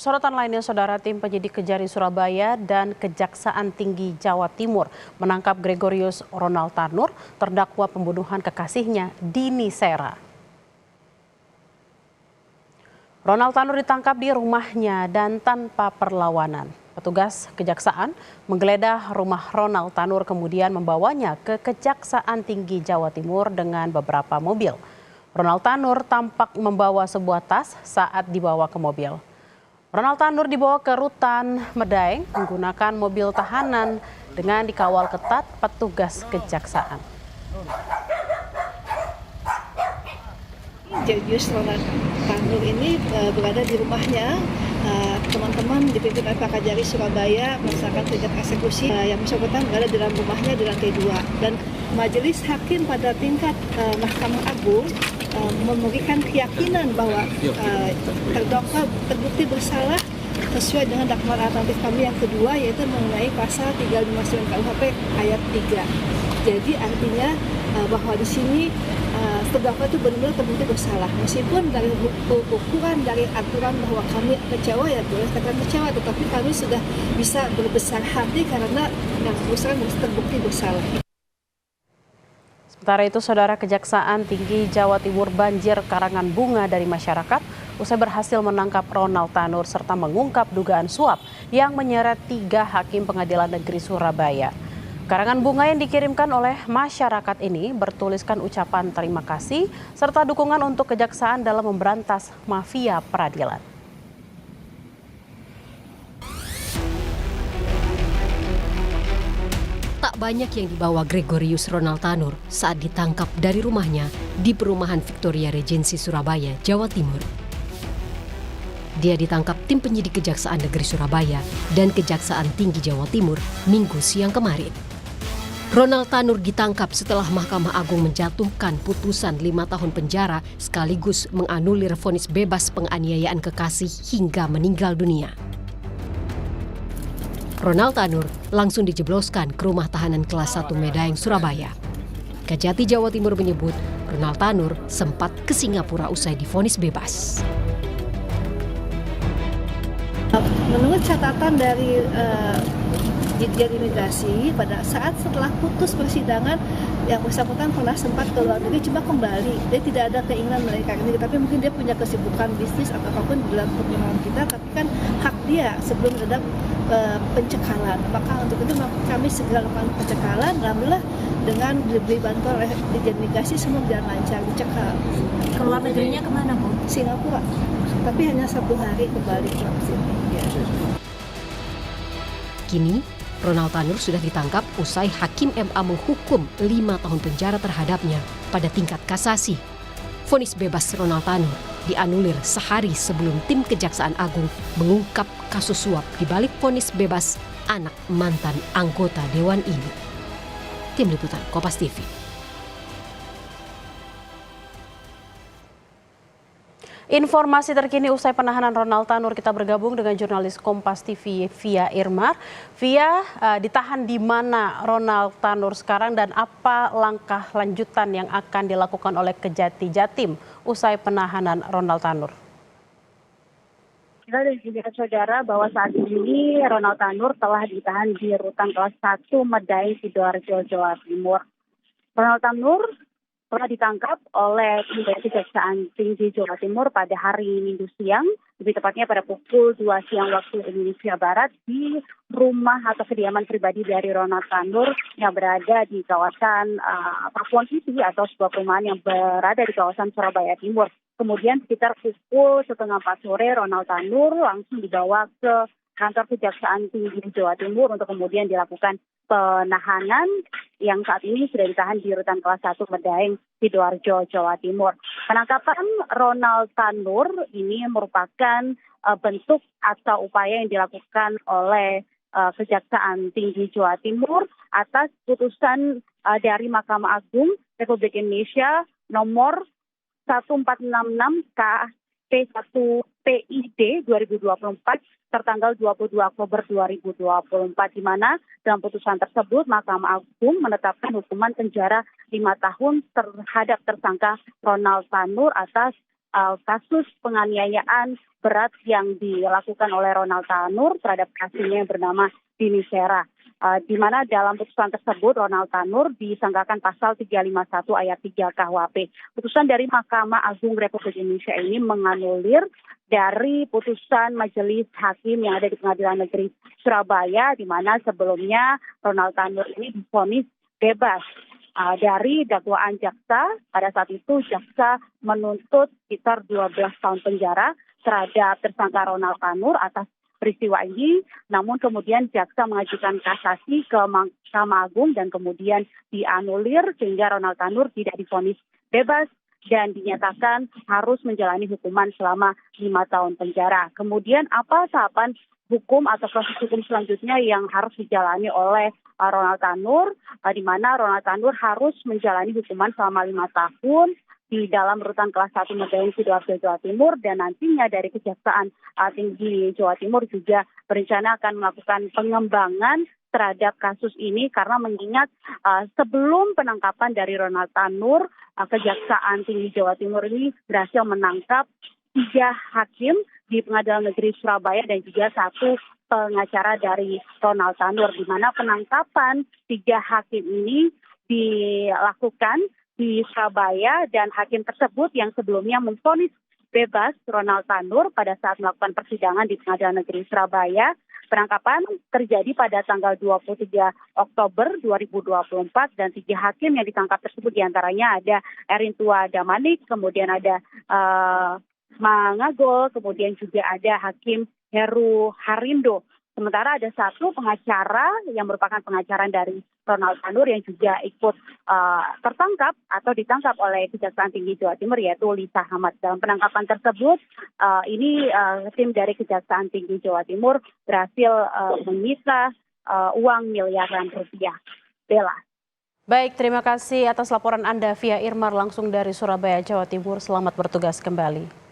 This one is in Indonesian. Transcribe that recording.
Sorotan lainnya, Saudara, tim penyidik Kejari Surabaya dan Kejaksaan Tinggi Jawa Timur menangkap Gregorius Ronald Tanur, terdakwa pembunuhan kekasihnya Dini Sera. Ronald Tanur ditangkap di rumahnya dan tanpa perlawanan. Petugas kejaksaan menggeledah rumah Ronald Tanur kemudian membawanya ke Kejaksaan Tinggi Jawa Timur dengan beberapa mobil. Ronald Tanur tampak membawa sebuah tas saat dibawa ke mobil. Ronald Tanur dibawa ke Rutan Medaeng menggunakan mobil tahanan dengan dikawal ketat petugas kejaksaan. Gregorius Ronald Tanur ini berada di rumahnya. Teman-teman dipimpin oleh Pak Kejari Surabaya melaksanakan kegiatan eksekusi. Yang bersangkutan berada di dalam rumahnya di lantai 2. Dan majelis hakim pada tingkat Mahkamah Agung memberikan keyakinan bahwa terdakwa terbukti bersalah sesuai dengan dakwaan alternatif kami yang kedua, yaitu mengenai pasal 359 KUHP ayat 3. Jadi artinya bahwa di sini terdakwa itu benar-benar terbukti bersalah. Meskipun dari ukuran dari aturan bahwa kami kecewa, ya boleh katakan kecewa, tetapi kami sudah bisa berbesar hati karena yang bersangkutan terbukti bersalah. Sementara itu, Saudara, Kejaksaan Tinggi Jawa Timur banjir karangan bunga dari masyarakat usai berhasil menangkap Ronald Tanur serta mengungkap dugaan suap yang menyeret 3 hakim Pengadilan Negeri Surabaya. Karangan bunga yang dikirimkan oleh masyarakat ini bertuliskan ucapan terima kasih serta dukungan untuk kejaksaan dalam memberantas mafia peradilan. Tak banyak yang dibawa Gregorius Ronald Tanur saat ditangkap dari rumahnya di perumahan Victoria Regency Surabaya, Jawa Timur. Dia ditangkap tim penyidik Kejaksaan Negeri Surabaya dan Kejaksaan Tinggi Jawa Timur Minggu siang kemarin. Ronald Tanur ditangkap setelah Mahkamah Agung menjatuhkan putusan 5 tahun penjara sekaligus menganulir vonis bebas penganiayaan kekasih hingga meninggal dunia. Ronald Tanur langsung dijebloskan ke rumah tahanan kelas 1 Medaeng, Surabaya. Kejati Jawa Timur menyebut Ronald Tanur sempat ke Singapura usai divonis bebas. Menurut catatan dari Ditjen Imigrasi, pada saat setelah putus persidangan, yang bersangkutan pernah sempat ke luar negeri, cuma kembali. Dia tidak ada keinginan menikah ini, tapi mungkin dia punya kesibukan bisnis atau apapun di dalam pertimbangan kita, tapi kan hak dia sebelum ada pencekalan. Maka untuk itu kami segera lakukan pencekalan. Alhamdulillah dengan diberi bantuan oleh Ditjen Imigrasi semua berjalan lancar, dicekal. Keluar negerinya kemana, Bu? Singapura, tapi hanya 1 hari kembali ke sini. Ya. Kini, Ronald Tanur sudah ditangkap usai Hakim MA menghukum 5 tahun penjara terhadapnya pada tingkat kasasi. Vonis bebas Ronald Tanur dianulir sehari sebelum tim Kejaksaan Agung mengungkap kasus suap di balik vonis bebas anak mantan anggota Dewan ini. Tim Liputan Kompas TV. Informasi terkini usai penahanan Ronald Tanur, kita bergabung dengan jurnalis Kompas TV Via Irmar. Via, ditahan di mana Ronald Tanur sekarang dan apa langkah lanjutan yang akan dilakukan oleh Kejati Jatim usai penahanan Ronald Tanur? Kita diinformasikan, Saudara, bahwa saat ini Ronald Tanur telah ditahan di rutan kelas 1 Medaeng, Sidoarjo, Jawa Timur. Ronald Tanur telah ditangkap oleh tim Kejaksaan Tinggi Jawa Timur pada hari Minggu siang, lebih tepatnya pada pukul 2 siang waktu Indonesia Barat di rumah atau kediaman pribadi dari Ronald Tanur yang berada di kawasan Pakuan City atau sebuah perumahan yang berada di kawasan Surabaya Timur. Kemudian sekitar pukul 3:30 sore Ronald Tanur langsung dibawa ke kantor Kejaksaan Tinggi Jawa Timur untuk kemudian dilakukan penahanan yang saat ini sudah ditahan di rutan kelas 1 Medaeng, Sidoarjo, Jawa Timur. Penangkapan Ronald Tanur ini merupakan bentuk atau upaya yang dilakukan oleh Kejaksaan Tinggi Jawa Timur atas putusan dari Mahkamah Agung Republik Indonesia nomor 1466 KP1 PID 2024 tertanggal 22 Oktober 2024, di mana dalam putusan tersebut Mahkamah Agung menetapkan hukuman penjara 5 tahun terhadap tersangka Ronald Tanur atas kasus penganiayaan berat yang dilakukan oleh Ronald Tanur terhadap kasihnya yang bernama Dini Sera. Di mana dalam putusan tersebut Ronald Tanur disangkakan pasal 351 ayat 3 KUHP. Putusan dari Mahkamah Agung Republik Indonesia ini menganulir dari putusan Majelis Hakim yang ada di Pengadilan Negeri Surabaya, di mana sebelumnya Ronald Tanur ini divonis bebas dari dakwaan jaksa. Pada saat itu jaksa menuntut sekitar 12 tahun penjara terhadap tersangka Ronald Tanur atas peristiwa ini, namun kemudian jaksa mengajukan kasasi ke Mahkamah Agung dan kemudian dianulir sehingga Ronald Tanur tidak divonis bebas dan dinyatakan harus menjalani hukuman selama 5 tahun penjara. Kemudian apa tahapan hukum atau proses hukum selanjutnya yang harus dijalani oleh Ronald Tanur, di mana Ronald Tanur harus menjalani hukuman selama 5 tahun di dalam rutan kelas 1 Medaeng Sidoarjo Jawa Timur, dan nantinya dari Kejaksaan Tinggi Jawa Timur juga berencana akan melakukan pengembangan terhadap kasus ini karena mengingat sebelum penangkapan dari Ronald Tanur, Kejaksaan Tinggi Jawa Timur ini berhasil menangkap 3 hakim di Pengadilan Negeri Surabaya dan juga 1 pengacara dari Ronald Tanur, di mana penangkapan 3 hakim ini dilakukan di Surabaya dan hakim tersebut yang sebelumnya memvonis bebas Ronald Tanur pada saat melakukan persidangan di Pengadilan Negeri Surabaya. Penangkapan terjadi pada tanggal 23 Oktober 2024 dan 3 hakim yang ditangkap tersebut diantaranya ada Erintua Damanik, kemudian ada Mangagol, kemudian juga ada Hakim Heru Harindo. Sementara ada 1 pengacara yang merupakan pengacara dari Ronald Tanur yang juga ikut tertangkap atau ditangkap oleh Kejaksaan Tinggi Jawa Timur, yaitu Lisa Hamad. Dalam penangkapan tersebut, tim dari Kejaksaan Tinggi Jawa Timur berhasil menyita uang miliaran rupiah. Bella. Baik, terima kasih atas laporan Anda via Irmar langsung dari Surabaya, Jawa Timur. Selamat bertugas kembali.